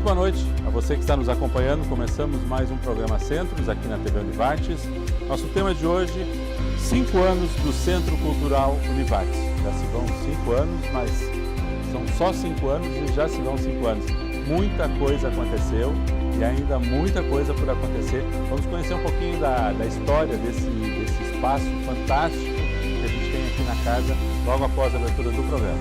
Muito boa noite a você que está nos acompanhando. Começamos mais um programa Centros aqui na TV Univates. Nosso tema de hoje, 5 anos do Centro Cultural Univates. Já se vão 5 anos, mas são só 5 anos e já se vão 5 anos. Muita coisa aconteceu e ainda muita coisa por acontecer. Vamos conhecer um pouquinho da história desse espaço fantástico que a gente tem aqui na casa, logo após a abertura do programa.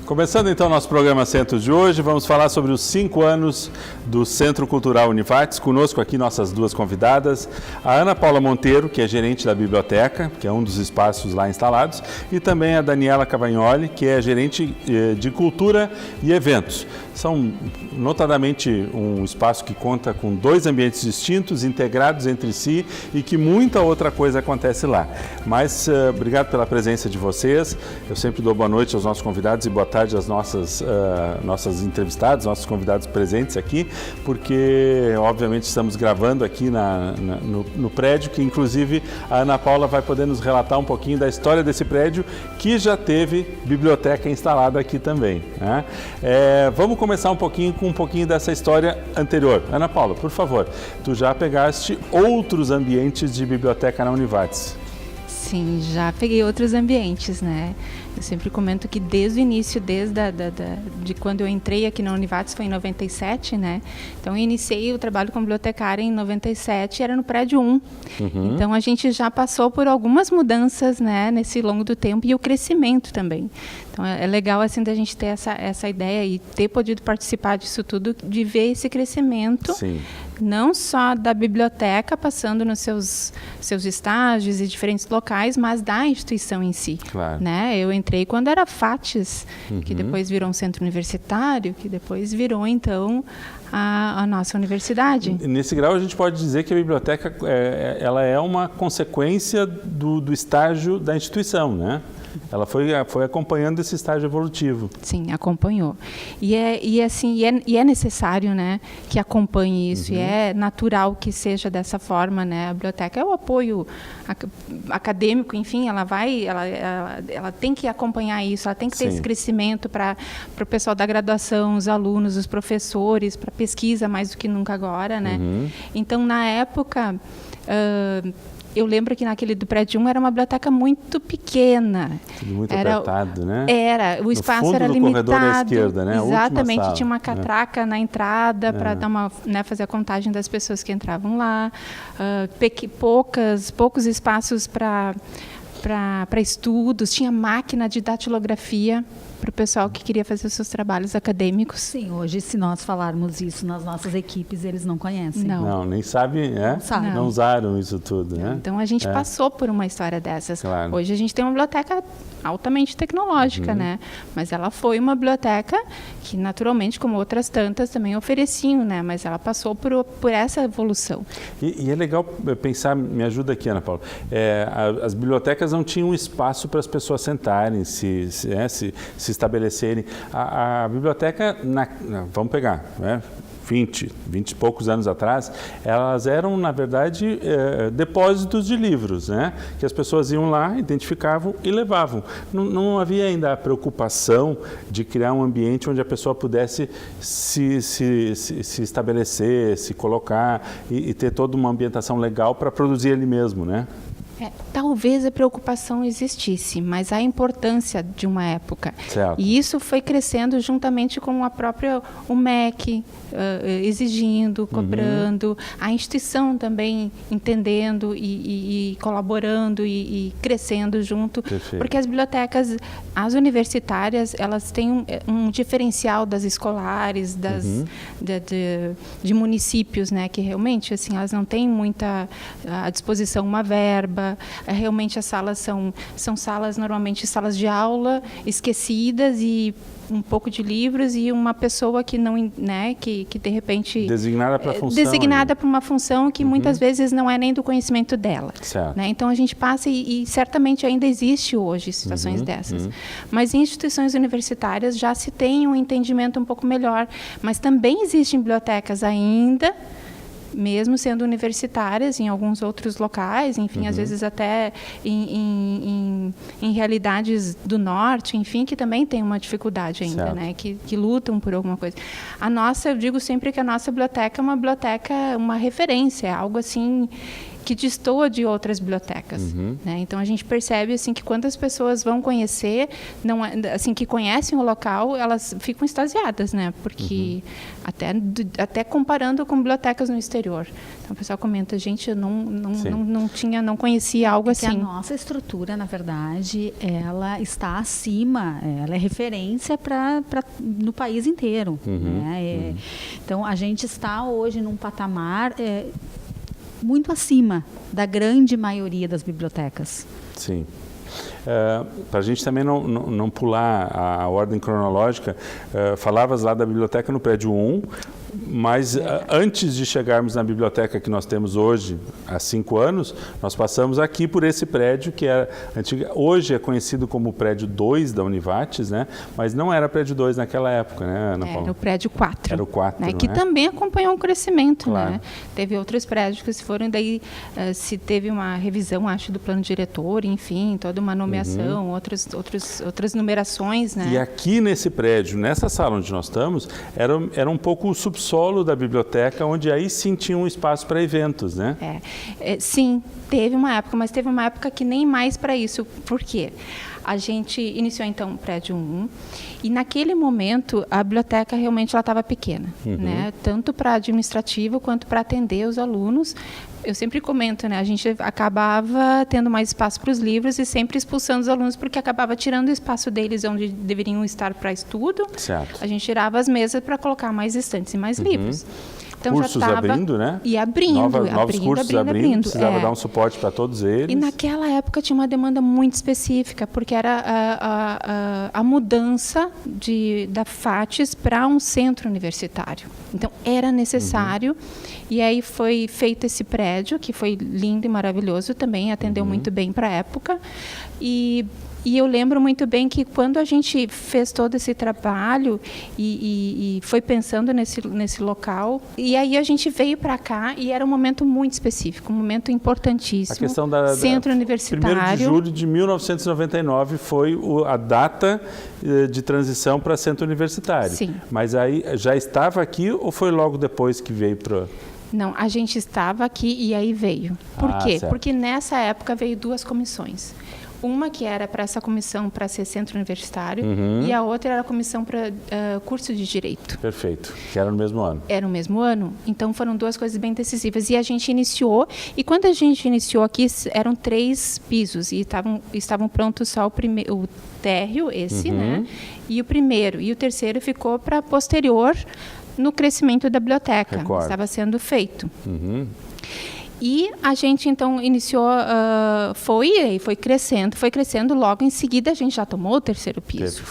Começando então o nosso programa Centro de hoje, vamos falar sobre os 5 anos do Centro Cultural Univates. Conosco aqui nossas duas convidadas, a Ana Paula Monteiro, que é gerente da biblioteca, que é um dos espaços lá instalados, e também a Daniela Cavagnoli, que é gerente de cultura e eventos. São notadamente um espaço que conta com 2 ambientes distintos, integrados entre si e que muita outra coisa acontece lá. Mas obrigado pela presença de vocês. Eu sempre dou boa noite aos nossos convidados e boa tarde às nossas entrevistadas, nossos convidados presentes aqui, porque obviamente estamos gravando aqui no prédio, que inclusive a Ana Paula vai poder nos relatar um pouquinho da história desse prédio, que já teve biblioteca instalada aqui também, né? Vamos começar com um pouquinho dessa história anterior. Ana Paula, por favor, tu já pegaste outros ambientes de biblioteca na Univates? Sim, já peguei outros ambientes, né? Eu sempre comento que desde o início, de quando eu entrei aqui na Univates, foi em 97, né? Então, eu iniciei o trabalho como bibliotecária em 97, era no prédio 1. Uhum. Então, a gente já passou por algumas mudanças, né, nesse longo do tempo, e o crescimento também. Então, é legal, assim, da gente ter essa ideia e ter podido participar disso tudo, de ver esse crescimento. Sim. Não só da biblioteca, passando nos seus estágios e diferentes locais, mas da instituição em si. Claro. Né? Eu entrei quando era FATES, que depois virou um centro universitário, que depois virou, então, a nossa universidade. Nesse grau, a gente pode dizer que a biblioteca ela é uma consequência do estágio da instituição, né? Ela foi acompanhando esse estágio evolutivo. Sim, acompanhou. E é necessário, né, que acompanhe isso, e é natural que seja dessa forma, né? A biblioteca é o apoio acadêmico, enfim, ela tem que acompanhar isso, ela tem que ter esse crescimento para o pessoal da graduação, os alunos, os professores, para pesquisa mais do que nunca agora, né? Então, na época, eu lembro que naquele do prédio 1 era uma biblioteca muito pequena. Tudo muito apertado, né? O espaço era limitado. Corredor à esquerda, né? Exatamente, sala, tinha uma catraca na entrada para fazer a contagem das pessoas que entravam lá. Poucos espaços para estudos, tinha máquina de datilografia para o pessoal que queria fazer os seus trabalhos acadêmicos. Sim, hoje, se nós falarmos isso nas nossas equipes, eles não conhecem. Não, nem sabem, não usaram isso tudo, né? Então, a gente passou por uma história dessas. Claro. Hoje, a gente tem uma biblioteca altamente tecnológica, né? Mas ela foi uma biblioteca que, naturalmente, como outras tantas, também ofereciam, né? Mas ela passou por essa evolução. E é legal pensar, me ajuda aqui, Ana Paula, as bibliotecas não tinham espaço para as pessoas sentarem, se estabelecerem. A biblioteca, vamos pegar, 20 e poucos anos atrás, elas eram, na verdade, depósitos de livros, né? Que as pessoas iam lá, identificavam e levavam. Não havia ainda a preocupação de criar um ambiente onde a pessoa pudesse se estabelecer, se colocar e ter toda uma ambientação legal para produzir ali mesmo, né? Talvez a preocupação existisse, mas a importância de uma época. Certo. E isso foi crescendo juntamente com o MEC exigindo, cobrando, a instituição também entendendo e colaborando e crescendo junto. Perfeito. Porque as bibliotecas, as universitárias, elas têm um diferencial das escolares, de municípios, né, que realmente assim, elas não têm muita à disposição uma verba, realmente as salas são salas, normalmente salas de aula, esquecidas e um pouco de livros e uma pessoa que não, né, que de repente designada para a função. Designada para uma função que muitas vezes não é nem do conhecimento dela. Certo. Né? Então a gente passa e certamente ainda existe hoje situações dessas. Mas em instituições universitárias já se tem um entendimento um pouco melhor. Mas também existem bibliotecas ainda, mesmo sendo universitárias, em alguns outros locais, enfim, às vezes até em realidades do norte, enfim, que também tem uma dificuldade ainda, né, que lutam por alguma coisa. A nossa, eu digo sempre que a nossa biblioteca é uma biblioteca, uma referência, é algo assim que destoa de outras bibliotecas, né? Então a gente percebe assim que quando as pessoas vão conhecer, não assim que conhecem o local, elas ficam extasiadas, né? Porque até comparando com bibliotecas no exterior. Então o pessoal comenta, gente, eu não conhecia algo assim. A nossa estrutura, na verdade, ela está acima, ela é referência no país inteiro, né? Então a gente está hoje num patamar muito acima da grande maioria das bibliotecas. Sim. Para a gente também não pular a ordem cronológica, falavas lá da biblioteca no prédio 1, mas antes de chegarmos na biblioteca que nós temos hoje, há 5 anos, nós passamos aqui por esse prédio que era antigo. Hoje é conhecido como o prédio 2 da Univates, né? Mas não era prédio 2 naquela época, né, Ana Paula? Era o prédio 4. Era o 4, né? Que né? também acompanhou um crescimento, Claro. né? Teve outros prédios que se foram, daí se teve uma revisão, acho, do plano diretor, enfim, toda uma nomeação, outras numerações, né? E aqui nesse prédio, nessa sala onde nós estamos, era um pouco o subsolo da biblioteca, onde aí sim tinha um espaço para eventos, né? Sim, teve uma época, mas teve uma época que nem mais para isso. Por quê? A gente iniciou, então, o prédio 1, e naquele momento a biblioteca realmente estava pequena, né? Tanto para administrativo quanto para atender os alunos. Eu sempre comento, né? A gente acabava tendo mais espaço para os livros e sempre expulsando os alunos, porque acabava tirando o espaço deles onde deveriam estar para estudo. Certo. A gente tirava as mesas para colocar mais estantes e mais livros. Então, cursos já tava, abrindo, né? E abrindo. Novos cursos abrindo. Precisava dar um suporte para todos eles. E naquela época tinha uma demanda muito específica, porque era a mudança da FATES para um centro universitário. Então, era necessário. E aí foi feito esse prédio, que foi lindo e maravilhoso também, atendeu muito bem para a época. E eu lembro muito bem que quando a gente fez todo esse trabalho e foi pensando nesse local, e aí a gente veio para cá e era um momento muito específico, um momento importantíssimo. A questão centro universitário. 1º de julho de 1999 foi a data de transição para centro universitário. Sim. Mas aí já estava aqui ou foi logo depois que veio para... Não, a gente estava aqui e aí veio. Por quê? Certo. Porque nessa época veio 2 comissões. Uma que era para essa comissão para ser centro universitário e a outra era a comissão para curso de Direito. Perfeito, que era no mesmo ano. Era no mesmo ano, então foram 2 coisas bem decisivas. E a gente iniciou, e quando a gente iniciou aqui, eram 3 pisos, e estavam prontos só o térreo, esse, né? E o primeiro. E o terceiro ficou para posterior no crescimento da biblioteca. Recordo. Estava sendo feito. E a gente, então, iniciou, foi crescendo, logo em seguida a gente já tomou o 3º piso.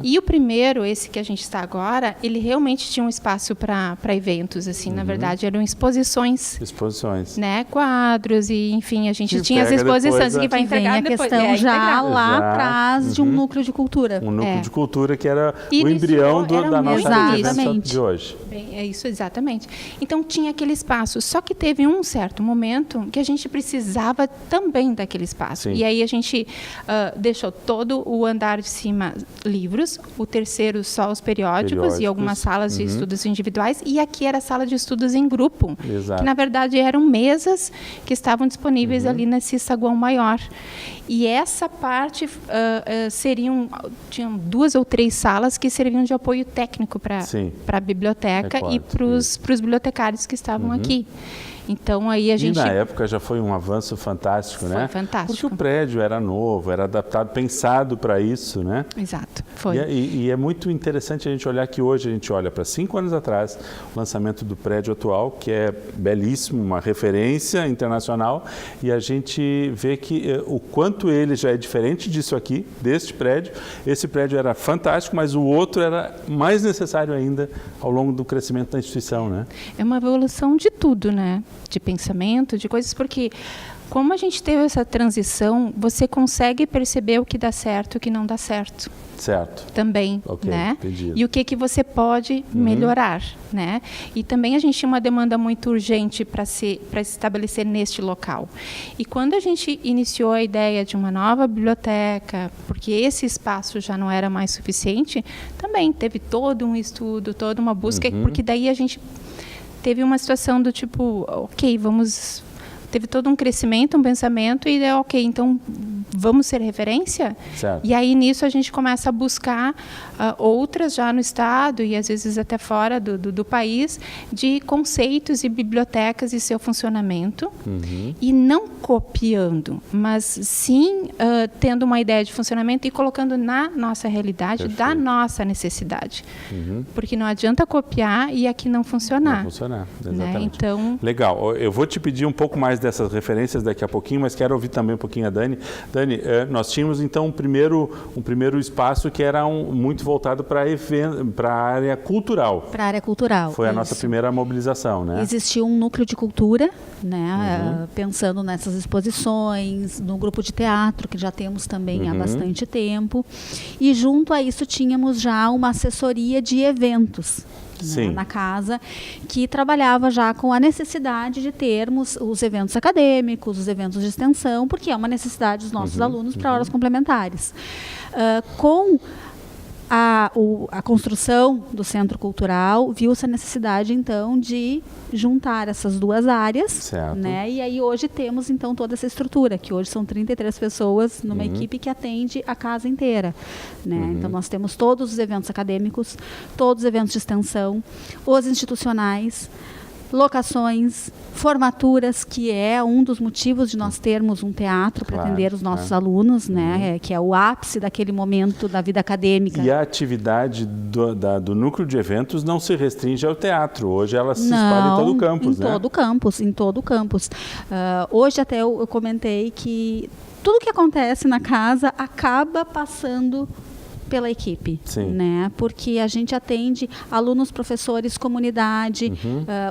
E o primeiro, esse que a gente está agora, ele realmente tinha um espaço para eventos, assim, na verdade, eram exposições. Exposições. Né, quadros, e enfim, a gente Que tinha as exposições depois, que vai entregar a depois. questão já lá Já. atrás de um núcleo de cultura. Um núcleo de cultura que era o Iniciou, embrião era da muito nossa isso. evento de hoje. Bem, é isso, exatamente. Então, tinha aquele espaço. Só que teve um certo momento que a gente precisava também daquele espaço. Sim. E aí a gente deixou todo o andar de cima livros, o terceiro só os periódicos e algumas salas de estudos individuais. E aqui era a sala de estudos em grupo. Exato. Que, na verdade, eram mesas que estavam disponíveis ali nesse saguão maior. E essa parte tinham 2 ou 3 salas que serviam de apoio técnico para a biblioteca e para os bibliotecários que estavam aqui. Então aí a gente... E na época já foi um avanço fantástico, né? Foi fantástico. Porque o prédio era novo, era adaptado, pensado para isso, né? Exato, foi. E é muito interessante a gente olhar que hoje a gente olha para 5 anos atrás, o lançamento do prédio atual, que é belíssimo, uma referência internacional, e a gente vê que o quanto ele já é diferente disso aqui, deste prédio. Esse prédio era fantástico, mas o outro era mais necessário ainda ao longo do crescimento da instituição, né? É uma evolução de tudo, né? De pensamento, de coisas, porque como a gente teve essa transição, você consegue perceber o que dá certo e o que não dá certo. Certo. Também, Ok, né? entendido. E o que você pode melhorar, né? E também a gente tinha uma demanda muito urgente para se estabelecer neste local. E quando a gente iniciou a ideia de uma nova biblioteca, porque esse espaço já não era mais suficiente, também teve todo um estudo, toda uma busca, porque daí a gente teve uma situação do tipo, ok, teve todo um crescimento, um pensamento, e ok, então vamos ser referência? Certo. E aí nisso a gente começa a buscar outras já no estado e às vezes até fora do país, de conceitos e bibliotecas e seu funcionamento, e não copiando, mas sim tendo uma ideia de funcionamento e colocando na nossa realidade, da nossa necessidade. Porque não adianta copiar e aqui não funcionar. Não funcionar, exatamente. Né? Então... Legal, eu vou te pedir um pouco mais dessas referências daqui a pouquinho, mas quero ouvir também um pouquinho a Dani. Dani, nós tínhamos então um primeiro espaço que era muito voltado para a área cultural. Para a área cultural. Foi a nossa primeira mobilização, né? Existiu um núcleo de cultura, né? Pensando nessas exposições, no grupo de teatro, que já temos também há bastante tempo. E junto a isso tínhamos já uma assessoria de eventos. Né, na casa, que trabalhava já com a necessidade de termos os eventos acadêmicos, os eventos de extensão, porque é uma necessidade dos nossos alunos para horas complementares. Com a construção do Centro Cultural, viu-se a necessidade, então, de juntar essas duas áreas. Certo. Né? E aí hoje temos, então, toda essa estrutura, que hoje são 33 pessoas numa equipe que atende a casa inteira. Né? Então, nós temos todos os eventos acadêmicos, todos os eventos de extensão, os institucionais, locações, formaturas, que é um dos motivos de nós termos um teatro para atender os nossos alunos, né, que é o ápice daquele momento da vida acadêmica. E a atividade do núcleo de eventos não se restringe ao teatro, hoje ela se espalha em todo o campus, né? Em todo o campus. Hoje até eu comentei que tudo que acontece na casa acaba passando pela equipe, né? Porque a gente atende alunos, professores, comunidade,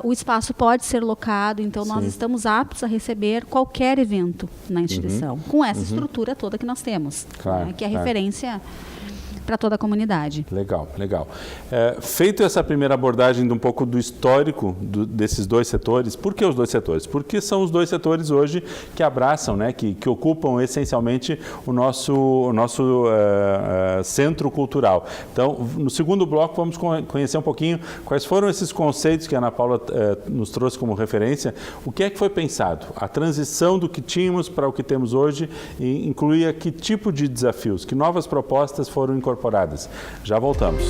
o espaço pode ser locado, então nós estamos aptos a receber qualquer evento na instituição, com essa estrutura toda que nós temos, né? Que é referência para toda a comunidade. Legal, legal. Feito essa primeira abordagem de um pouco do histórico desses dois setores, por que os dois setores? Porque são os dois setores hoje que abraçam, né, que ocupam essencialmente o nosso centro cultural. Então, no segundo bloco, vamos conhecer um pouquinho quais foram esses conceitos que a Ana Paula nos trouxe como referência. O que é que foi pensado? A transição do que tínhamos para o que temos hoje incluía que tipo de desafios, que novas propostas foram incorporadas. Já voltamos.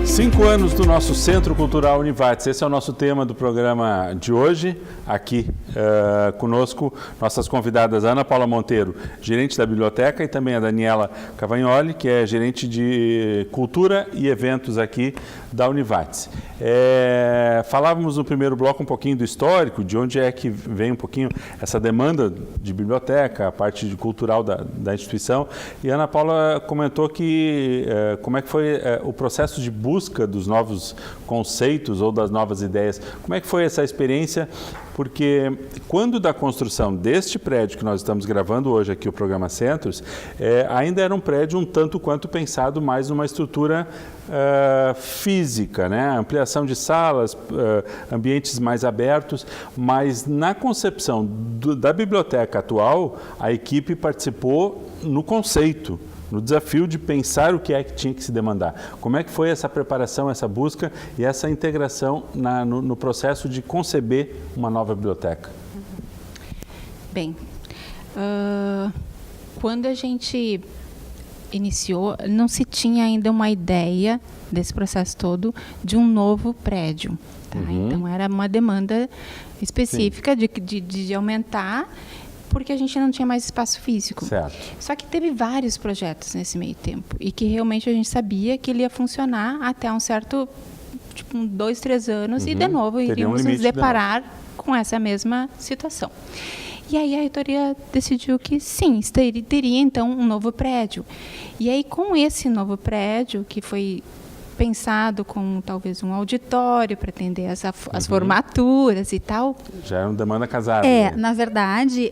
Cinco anos do nosso Centro Cultural Univates. Esse é o nosso tema do programa de hoje. Aqui conosco, nossas convidadas Ana Paula Monteiro, gerente da biblioteca, e também a Daniela Cavagnoli, que é gerente de cultura e eventos aqui da Univates. Falávamos no primeiro bloco um pouquinho do histórico, de onde é que vem um pouquinho essa demanda de biblioteca, a parte cultural da instituição. E a Ana Paula comentou que como é que foi o processo de busca dos novos conceitos ou das novas ideias. Como é que foi essa experiência? Porque quando da construção deste prédio que nós estamos gravando hoje aqui, o programa Centros, ainda era um prédio um tanto quanto pensado mais numa estrutura física, né? Ampliação de salas, ambientes mais abertos, mas na concepção da biblioteca atual, a equipe participou no conceito, no desafio de pensar o que é que tinha que se demandar. Como é que foi essa preparação, essa busca e essa integração no processo de conceber uma nova biblioteca? Bem, quando a gente iniciou, não se tinha ainda uma ideia desse processo todo de um novo prédio. Tá? Então, era uma demanda específica de aumentar, porque a gente não tinha mais espaço físico. Certo. Só que teve vários projetos nesse meio tempo, e que realmente a gente sabia que ele ia funcionar até um certo, 2, 3 anos, e de novo iríamos nos deparar com essa mesma situação. E aí a reitoria decidiu que sim, teria então um novo prédio. E aí, com esse novo prédio, que foi pensado com talvez um auditório para atender as formaturas e tal. Já é uma demanda casada. Na verdade,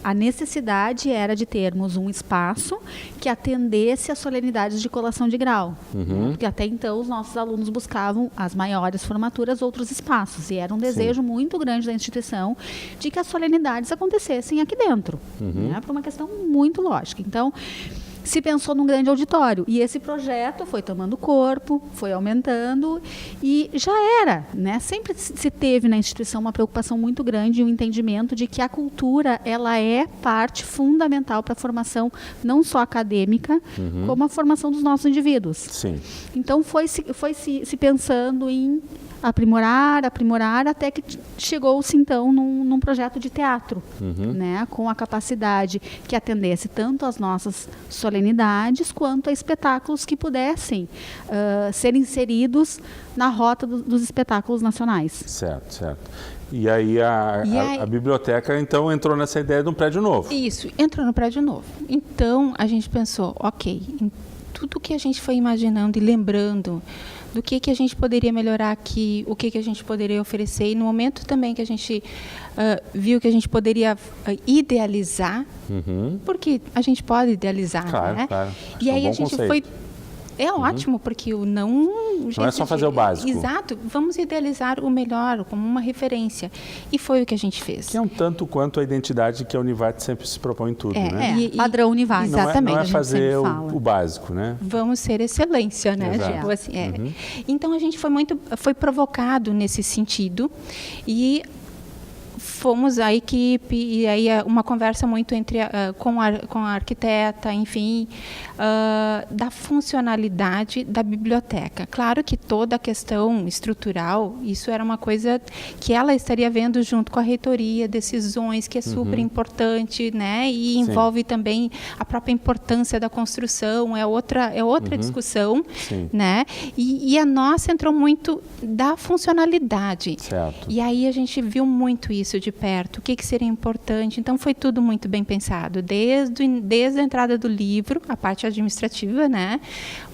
a necessidade era de termos um espaço que atendesse às solenidades de colação de grau. Porque até então os nossos alunos buscavam as maiores formaturas, outros espaços. E era um desejo muito grande da instituição de que as solenidades acontecessem aqui dentro. Por uma questão muito lógica. Então, se pensou num grande auditório, e esse projeto foi tomando corpo, foi aumentando, e já era, né? Sempre se teve na instituição uma preocupação muito grande e um entendimento de que a cultura, ela é parte fundamental para a formação não só acadêmica, como a formação dos nossos indivíduos. Sim. Então foi se pensando em aprimorar, até que chegou-se então num projeto de teatro, né, com a capacidade que atendesse tanto às nossas solenidades quanto a espetáculos que pudessem ser inseridos na rota dos espetáculos nacionais. Certo, certo. E aí a biblioteca então entrou nessa ideia de um prédio novo. Isso, entrou no prédio novo. Então a gente pensou, ok, em tudo que a gente foi imaginando e lembrando do que a gente poderia melhorar aqui, o que a gente poderia oferecer, e no momento também que a gente viu que a gente poderia idealizar, porque a gente pode idealizar, claro, né? Claro. E aí a gente foi... É ótimo, porque o não é só fazer o básico. Exato, vamos idealizar o melhor, como uma referência. E foi o que a gente fez. Que é um tanto quanto a identidade que a Univat sempre se propõe em tudo, né? Padrão Univat. Exatamente. Não é fazer o básico, né? Vamos ser excelência, né? Tipo assim, Então a gente foi provocado nesse sentido, e fomos a equipe, e aí uma conversa muito com a arquiteta, enfim, da funcionalidade da biblioteca. Claro que toda a questão estrutural, isso era uma coisa que ela estaria vendo junto com a reitoria, decisões, que é super importante, né? E envolve também a própria importância da construção, é outra discussão, né? E a nossa entrou muito da funcionalidade. Certo. E aí a gente viu muito isso de perto, o que seria importante. Então foi tudo muito bem pensado, desde a entrada do livro, a parte administrativa, né?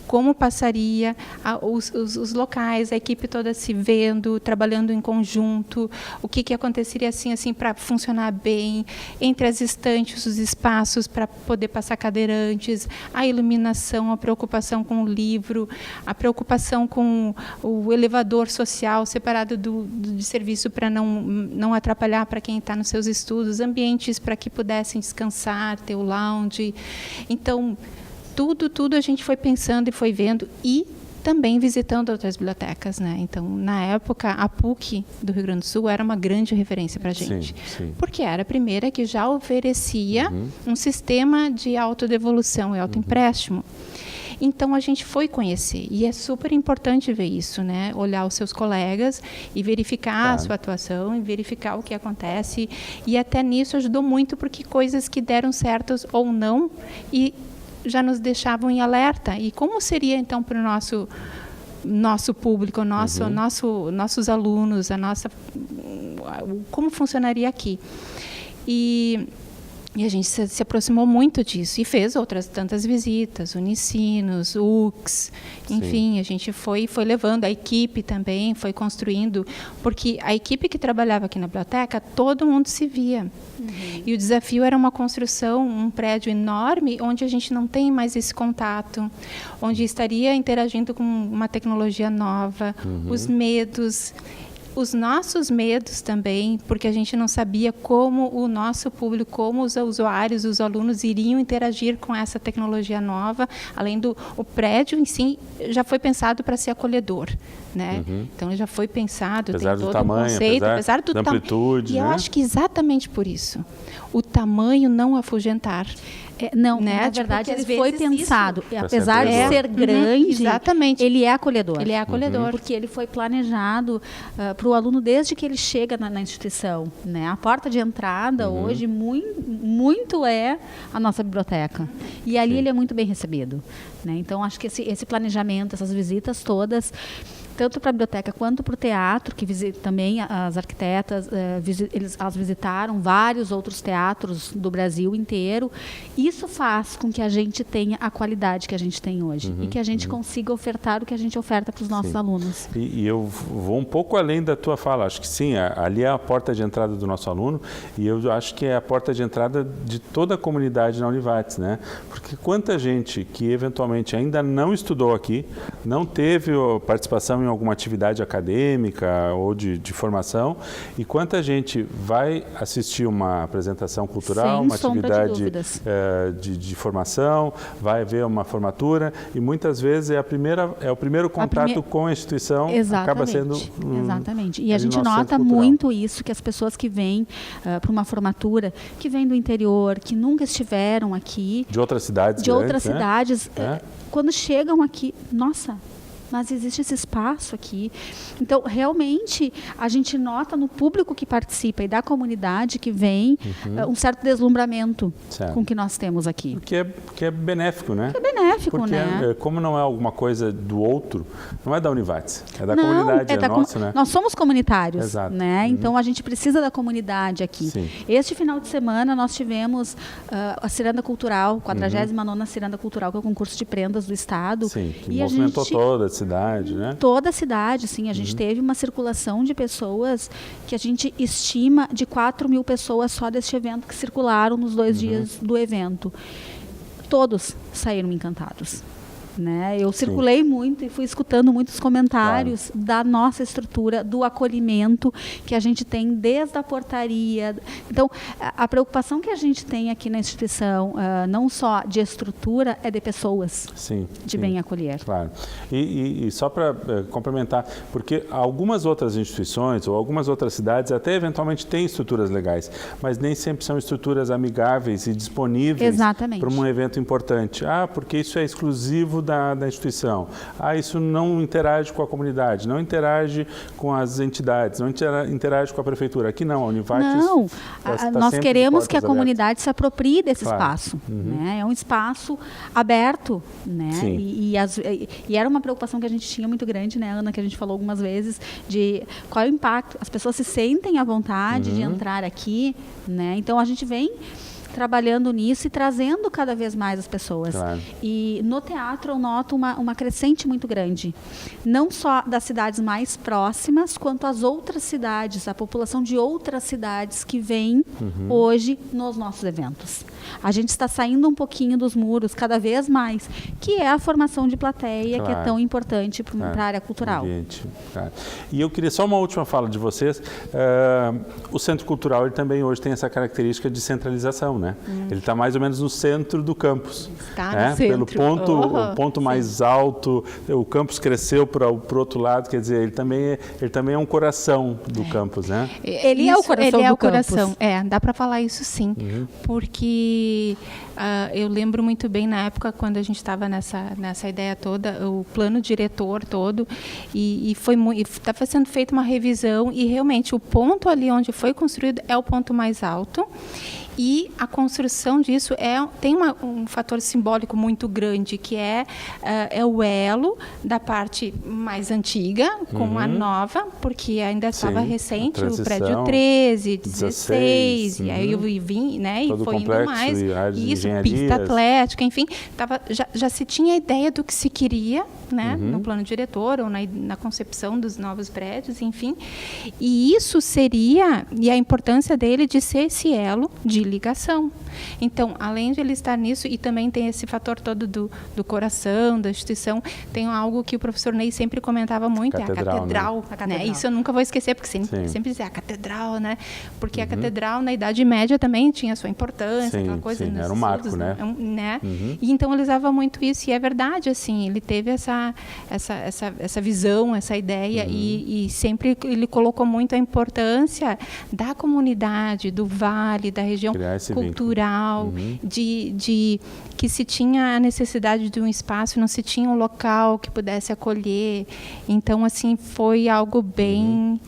Como passaria, os locais, a equipe toda se vendo, trabalhando em conjunto, o que aconteceria assim para funcionar bem, entre as estantes, os espaços para poder passar cadeirantes, a iluminação, a preocupação com o livro, a preocupação com o elevador social separado de serviço para não atrapalhar para quem está nos seus estudos, ambientes para que pudessem descansar, ter o lounge. Então, tudo a gente foi pensando e foi vendo, e também visitando outras bibliotecas, né? Então, na época, a PUC do Rio Grande do Sul era uma grande referência para a gente, porque era a primeira que já oferecia um sistema de autodevolução e autoempréstimo. Então, a gente foi conhecer, e é super importante ver isso, né? Olhar os seus colegas e verificar a sua atuação, e verificar o que acontece, e até nisso ajudou muito, porque coisas que deram certas ou não, e já nos deixavam em alerta. E como seria, então, para o nosso público, nossos alunos, como funcionaria aqui? E a gente se aproximou muito disso e fez outras tantas visitas, Unicinos, UX, enfim, a gente foi levando, a equipe também foi construindo, porque a equipe que trabalhava aqui na biblioteca, todo mundo se via. E o desafio era uma construção, um prédio enorme, onde a gente não tem mais esse contato, onde estaria interagindo com uma tecnologia nova, os medos. os nossos medos também, porque a gente não sabia como o nosso público, como os usuários, os alunos iriam interagir com essa tecnologia nova, além do o prédio em si já foi pensado para ser acolhedor, né? Então ele já foi pensado, apesar tem todo do tamanho, um conceito, apesar da amplitude, e eu acho que exatamente por isso, o tamanho não afugentar. Não, né? na verdade Porque, ele foi às vezes, pensado, apesar de ser grande, exatamente. ele é acolhedor. Ele é acolhedor. Porque ele foi planejado para o aluno desde que ele chega na instituição, né? A porta de entrada hoje muito é a nossa biblioteca. E ali ele é muito bem recebido, né? Então acho que esse planejamento, essas visitas todas, tanto para a biblioteca quanto para o teatro, que também as arquitetas, elas visitaram vários outros teatros do Brasil inteiro. Isso faz com que a gente tenha a qualidade que a gente tem hoje e que a gente consiga ofertar o que a gente oferta para os nossos alunos. E eu vou um pouco além da tua fala. Acho que sim, ali é a porta de entrada do nosso aluno e eu acho que é a porta de entrada de toda a comunidade na Univates, né? Porque quanta gente que eventualmente ainda não estudou aqui, não teve participação em alguma atividade acadêmica ou de formação, e quanta gente vai assistir uma apresentação cultural, uma atividade de formação, vai ver uma formatura, e muitas vezes é o primeiro contato com a instituição. Exatamente, acaba sendo exatamente. E a gente nota muito isso, que as pessoas que vêm para uma formatura, que vêm do interior, que nunca estiveram aqui, de outras cidades, quando chegam aqui, nossa, mas existe esse espaço aqui. Então, realmente, a gente nota no público que participa e da comunidade que vem um certo deslumbramento com o que nós temos aqui. Que é benéfico, né? Que é benéfico, porque né? Como não é alguma coisa do outro, não é da Univates, é da comunidade, é nossa, né? Nós somos comunitários, exato, né? Então, a gente precisa da comunidade aqui. Sim. Este final de semana, nós tivemos a Ciranda Cultural, 49ª Ciranda Cultural, que é o concurso de prendas do Estado. Sim, que movimentou toda a cidade, né? Toda a cidade, sim. A gente teve uma circulação de pessoas que a gente estima de 4.000 pessoas só deste evento que circularam nos 2 dias do evento. Todos saíram encantados. Né? Eu circulei muito e fui escutando muitos comentários da nossa estrutura, do acolhimento que a gente tem desde a portaria. Então, a preocupação que a gente tem aqui na instituição, não só de estrutura, é de pessoas, de bem acolher. Claro. E só para complementar, porque algumas outras instituições ou algumas outras cidades até eventualmente têm estruturas legais, mas nem sempre são estruturas amigáveis e disponíveis para um evento importante. Porque isso é exclusivo da instituição. Isso não interage com a comunidade, não interage com as entidades, não interage com a prefeitura. Aqui não, a Univates... Não, nós queremos que a comunidade se aproprie desse espaço. Né? É um espaço aberto, né? E era uma preocupação que a gente tinha muito grande, né, Ana, que a gente falou algumas vezes, de qual é o impacto. As pessoas se sentem à vontade de entrar aqui, né? Então a gente vem trabalhando nisso e trazendo cada vez mais as pessoas. E no teatro eu noto uma crescente muito grande, não só das cidades mais próximas, quanto as outras cidades, a população de outras cidades que vem hoje nos nossos eventos. A gente está saindo um pouquinho dos muros cada vez mais, que é a formação de plateia, que é tão importante para a área cultural. E eu queria só uma última fala de vocês. O Centro Cultural ele também hoje tem essa característica de centralização, né? Ele está mais ou menos no centro do campus. Está no centro. Pelo ponto mais alto, o campus cresceu para o outro lado, quer dizer, ele também é um coração do campus, né? Ele é o coração do campus. Dá para falar isso sim, porque eu lembro muito bem na época quando a gente estava nessa ideia toda, o plano diretor todo, e estava sendo feita uma revisão e realmente o ponto ali onde foi construído é o ponto mais alto. E a construção disso tem um fator simbólico muito grande, que é o elo da parte mais antiga com a nova, porque ainda estava recente o prédio 13, 16, e aí eu vim, né, e foi indo mais. Isso, pista atlética, enfim, já se tinha a ideia do que se queria, né, no plano diretor ou na concepção dos novos prédios, enfim. E isso seria, e a importância dele de ser esse elo de ligação. Então, além de ele estar nisso, e também tem esse fator todo do coração, da instituição, tem algo que o professor Ney sempre comentava muito, é a catedral. Né? Isso eu nunca vou esquecer, porque sempre dizia a catedral, né? Porque a catedral, na Idade Média, também tinha sua importância, aquela coisa. Era um marco, estudos, né? E então ele usava muito isso, e é verdade, assim, ele teve essa visão, essa ideia, e sempre ele colocou muito a importância da comunidade, do vale, da região cultural, de que se tinha a necessidade de um espaço, não se tinha um local que pudesse acolher. Então, assim, foi algo bem...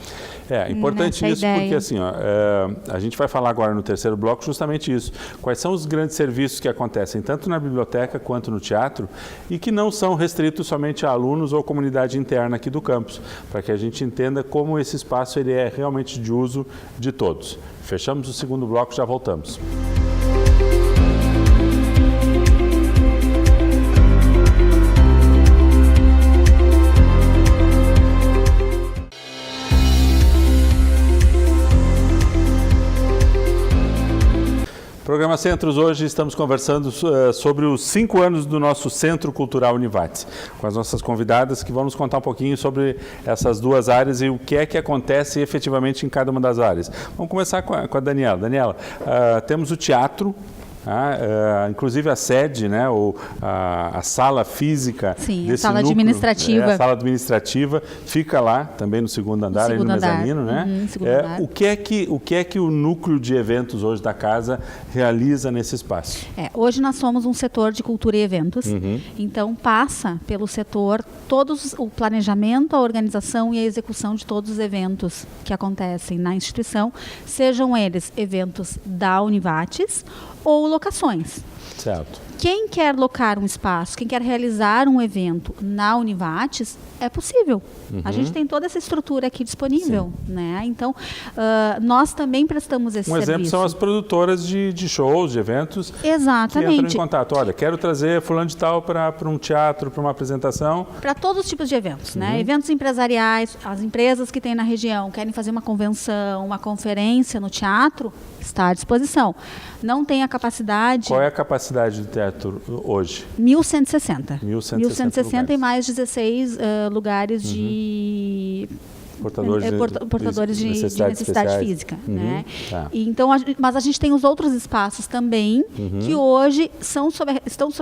É importante isso, porque assim, a gente vai falar agora no terceiro bloco justamente isso. Quais são os grandes serviços que acontecem tanto na biblioteca quanto no teatro e que não são restritos somente a alunos ou comunidade interna aqui do campus, para que a gente entenda como esse espaço ele é realmente de uso de todos. Fechamos o segundo bloco, já voltamos. Programa Centros, hoje estamos conversando sobre os 5 anos do nosso Centro Cultural Univates, com as nossas convidadas que vão nos contar um pouquinho sobre essas duas áreas e o que é que acontece efetivamente em cada uma das áreas. Vamos começar com a Daniela. Daniela, temos o teatro, inclusive a sede, né, ou a sala física. Sim, desse a sala núcleo, administrativa. A sala administrativa fica lá, também no segundo andar, ali no mezanino, né? Andar. O que é que o núcleo de eventos hoje da casa realiza nesse espaço? Hoje nós somos um setor de cultura e eventos, então passa pelo setor o planejamento, a organização e a execução de todos os eventos que acontecem na instituição, sejam eles eventos da Univates ou locações. Certo. Quem quer locar um espaço, quem quer realizar um evento na Univates, é possível. A gente tem toda essa estrutura aqui disponível, né? Então, nós também prestamos esse serviço. Exemplo são as produtoras de shows, de eventos. Exatamente. Que entram em contato. Olha, quero trazer fulano de tal para um teatro, para uma apresentação. Para todos os tipos de eventos, né? Eventos empresariais, as empresas que têm na região querem fazer uma convenção, uma conferência no teatro, está à disposição. Não tem a capacidade... Qual é a capacidade do teatro hoje? 1.160. 1.160 e mais 16 lugares de... portadores de necessidade física. Né? Tá. E, então, mas a gente tem os outros espaços também que hoje estão sob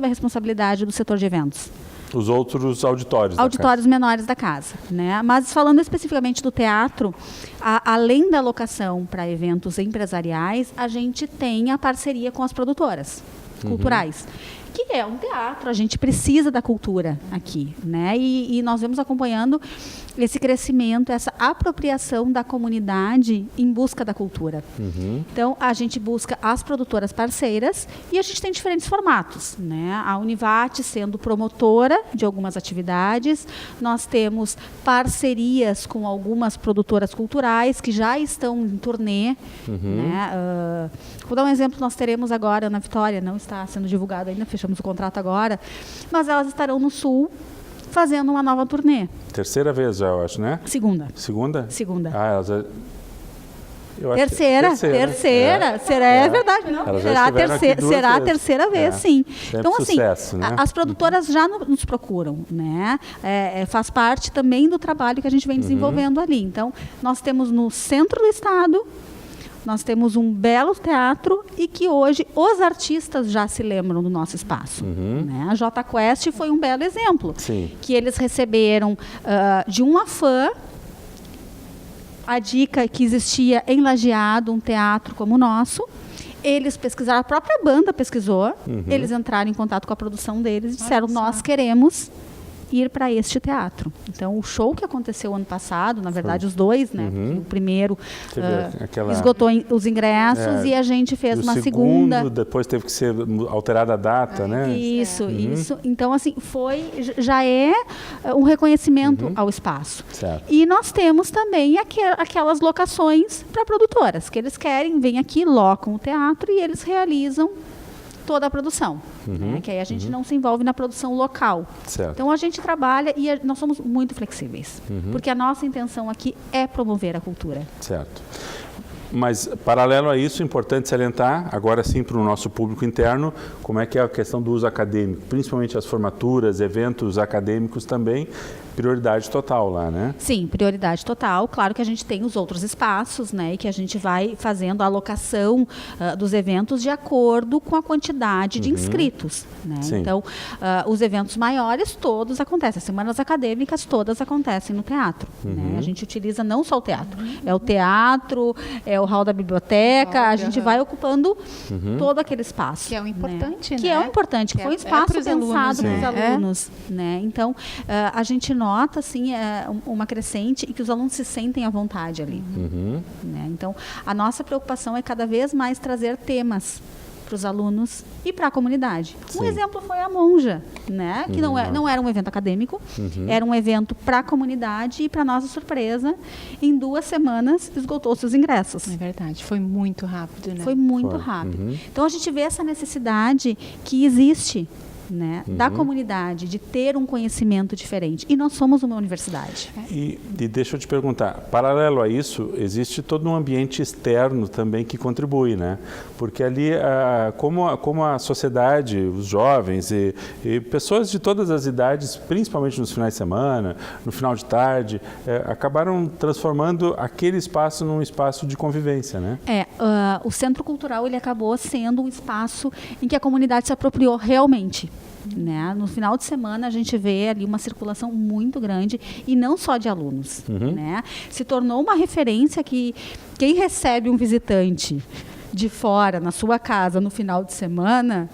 a responsabilidade do setor de eventos. Os outros auditórios menores da casa, né? Mas falando especificamente do teatro, além da alocação para eventos empresariais, a gente tem a parceria com as produtoras culturais, que é um teatro, a gente precisa da cultura aqui, né? E nós vamos acompanhando esse crescimento, essa apropriação da comunidade em busca da cultura. Então, a gente busca as produtoras parceiras e a gente tem diferentes formatos, né? A Univates sendo promotora de algumas atividades, nós temos parcerias com algumas produtoras culturais que já estão em turnê, né? Vou dar um exemplo, nós teremos agora na Vitória, não está sendo divulgado ainda, fechamos o contrato agora, mas elas estarão no Sul fazendo uma nova turnê. Terceira vez já, eu acho, né? Segunda. Segunda? Segunda. Elas... Terceira. É verdade, não? Será a terceira vez, sim. Então, assim, sucesso, né? As produtoras já nos procuram, né? Faz parte também do trabalho que a gente vem desenvolvendo ali. Então, nós temos no centro do estado, nós temos um belo teatro e que hoje os artistas já se lembram do nosso espaço. Né? A Jota Quest foi um belo exemplo. Sim. Que eles receberam de uma fã a dica que existia em Lajeado um teatro como o nosso. Eles pesquisaram, a própria banda pesquisou, eles entraram em contato com a produção deles e disseram, nós queremos ir para este teatro. Então, o show que aconteceu ano passado, na verdade, os dois, né? O primeiro esgotou os ingressos e a gente fez uma segunda. Depois teve que ser alterada a data, né? Isso. Então, assim, já é um reconhecimento ao espaço. Certo. E nós temos também aquelas locações para produtoras, que eles querem, vêm aqui, locam o teatro e eles realizam toda a produção, né? Que aí a gente não se envolve na produção local. Certo. Então a gente trabalha e nós somos muito flexíveis, porque a nossa intenção aqui é promover a cultura. Certo. Mas, paralelo a isso, é importante salientar, agora sim para o nosso público interno, como é que é a questão do uso acadêmico, principalmente as formaturas, eventos acadêmicos também, prioridade total lá, né? Sim, prioridade total. Claro que a gente tem os outros espaços, né, e que a gente vai fazendo a alocação dos eventos de acordo com a quantidade de inscritos, né? Então, os eventos maiores todos acontecem, as semanas acadêmicas todas acontecem no teatro, né? A gente utiliza não só o teatro, é o teatro, é o hall da biblioteca, a gente vai ocupando todo aquele espaço. Que é o importante, né? Que é o importante, que foi um espaço pensado para os alunos, né? Então, a gente nota, assim, uma crescente e que os alunos se sentem à vontade ali. Né? Então, a nossa preocupação é cada vez mais trazer temas para os alunos e para a comunidade. Um exemplo foi a Monja, né? Que não era um evento acadêmico, era um evento para a comunidade e, para nossa surpresa, em 2 semanas esgotou seus ingressos. É verdade, foi muito rápido, né? Foi muito rápido. Então, a gente vê essa necessidade que existe, né, da comunidade, de ter um conhecimento diferente. E nós somos uma universidade. E deixa eu te perguntar, paralelo a isso, existe todo um ambiente externo também que contribui, né? Porque ali, como a sociedade, os jovens e pessoas de todas as idades, principalmente nos finais de semana, no final de tarde, acabaram transformando aquele espaço num espaço de convivência, né? O Centro Cultural, ele acabou sendo um espaço em que a comunidade se apropriou realmente. Né? No final de semana a gente vê ali uma circulação muito grande e não só de alunos, né? Se tornou uma referência que quem recebe um visitante de fora na sua casa no final de semana,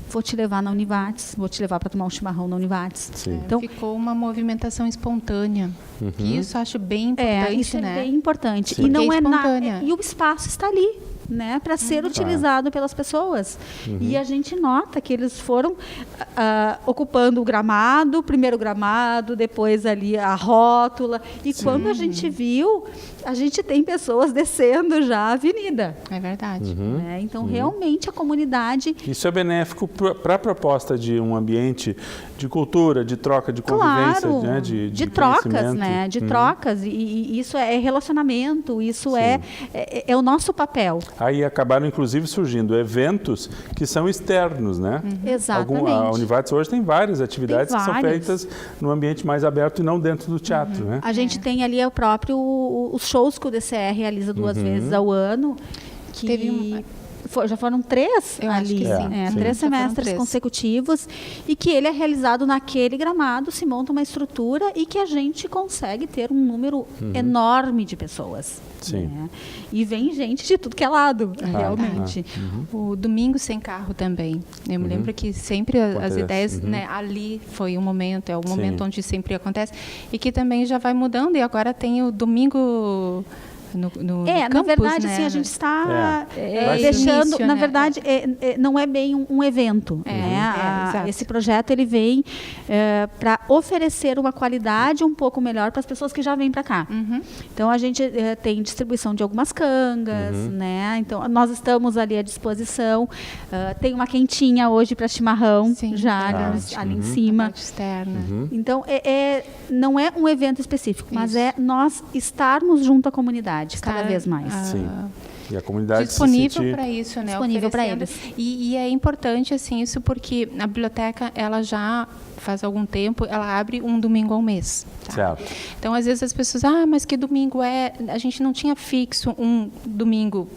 vou te levar na Univates, vou te levar para tomar um chimarrão na Univates. Então, ficou uma movimentação espontânea. Isso eu acho bem importante, isso né? é bem importante. Sim. E não espontânea. E o espaço está ali, né, para ser utilizado pelas pessoas. E a gente nota que eles foram ocupando o gramado, o primeiro gramado, depois ali a rótula. E quando a gente viu, a gente tem pessoas descendo já a avenida. É verdade. Né? Então, realmente, a comunidade... Isso é benéfico para a proposta de um ambiente de cultura, de troca, de convivência, claro, né? de trocas, né? De trocas. E isso é relacionamento, isso é o nosso papel. Aí acabaram, inclusive, surgindo eventos que são externos, né? Exatamente. A Univates hoje tem várias atividades que são feitas no ambiente mais aberto e não dentro do teatro, né? A gente tem ali os shows que o DCE realiza 2 vezes ao ano, que já foram 3 Eu ali, acho que sim. 3 semestres consecutivos, e que ele é realizado naquele gramado, se monta uma estrutura e que a gente consegue ter um número enorme de pessoas. Sim. Né? E vem gente de tudo que é lado, realmente. O Domingo Sem Carro também. Eu me lembro que sempre as ideias, né, ali foi o momento, é o momento onde sempre acontece, e que também já vai mudando, e agora tem o Domingo... No na campus, verdade, né? assim, a gente está deixando, início, na verdade, não é bem um evento. Esse projeto ele vem para oferecer uma qualidade um pouco melhor para as pessoas que já vêm para cá. Então, a gente tem distribuição de algumas cangas, né? Então, nós estamos ali à disposição. Tem uma quentinha hoje para chimarrão, ali em cima. A parte externa. Então, não é um evento específico, mas é nós estarmos junto à comunidade. Cada vez mais. Sim. E a comunidade disponível para isso, né? Disponível para eles. E é importante assim isso porque a biblioteca ela já faz algum tempo ela abre um domingo ao mês. Tá? Certo. Então às vezes as pessoas mas que domingo é? A gente não tinha fixo um domingo.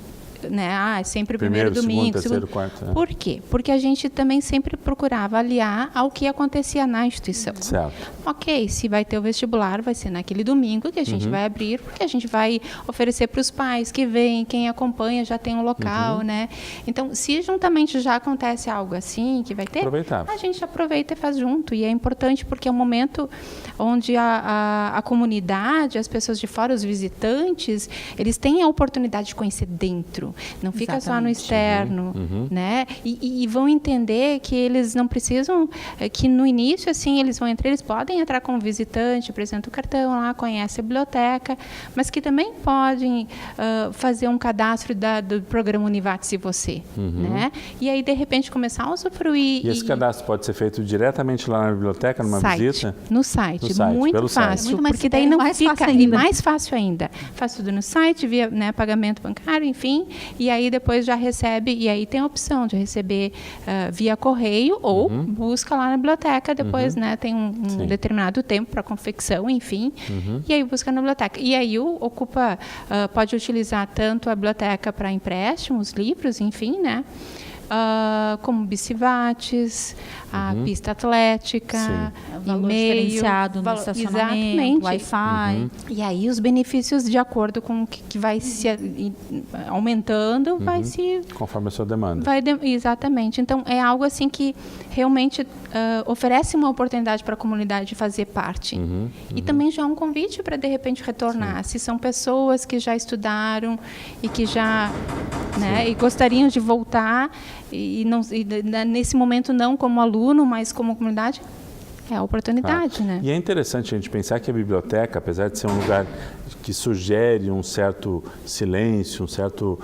Né? Sempre primeiro domingo, terceiro, quarto. Por quê? Porque a gente também sempre procurava aliar ao que acontecia na instituição. Certo. Ok, se vai ter o vestibular, vai ser naquele domingo que a gente vai abrir, porque a gente vai oferecer para os pais que vêm, quem acompanha já tem um local, né? Então, se juntamente já acontece algo assim, que vai ter, a gente aproveita e faz junto. E é importante porque é um momento onde a comunidade, as pessoas de fora, os visitantes, eles têm a oportunidade de conhecer dentro. não fica só no Exatamente. externo, né? E vão entender que eles não precisam, que no início, assim, eles podem entrar como visitante, apresenta o cartão lá, conhece a biblioteca, mas que também podem fazer um cadastro do programa Univates e Você, né? E aí, de repente, começar a usufruir. E esse cadastro pode ser feito diretamente lá na biblioteca, numa visita? No site, muito pelo fácil, site. porque daí não mais fica... fácil ainda. E mais fácil ainda. Faz tudo no site, via, né, pagamento bancário, enfim, e aí depois já recebe, e aí tem a opção de receber via correio ou busca lá na biblioteca, depois, né, tem um determinado tempo para confecção, enfim, e aí busca na biblioteca. E aí pode utilizar tanto a biblioteca para empréstimos, livros, enfim, né, como bicivates, a pista atlética, valor e-mail, diferenciado no estacionamento, exatamente. Wi-Fi. E aí os benefícios, de acordo com o que vai se aumentando, vai se... Conforme a sua demanda. Exatamente. Então, é algo assim que realmente oferece uma oportunidade para a comunidade de fazer parte. E também já é um convite para, de repente, retornar. Se são pessoas que já estudaram e que já... né, e gostariam de voltar, nesse momento não como aluno, mas como comunidade, é a oportunidade, né? E é interessante a gente pensar que a biblioteca, apesar de ser um lugar que sugere um certo silêncio, um certo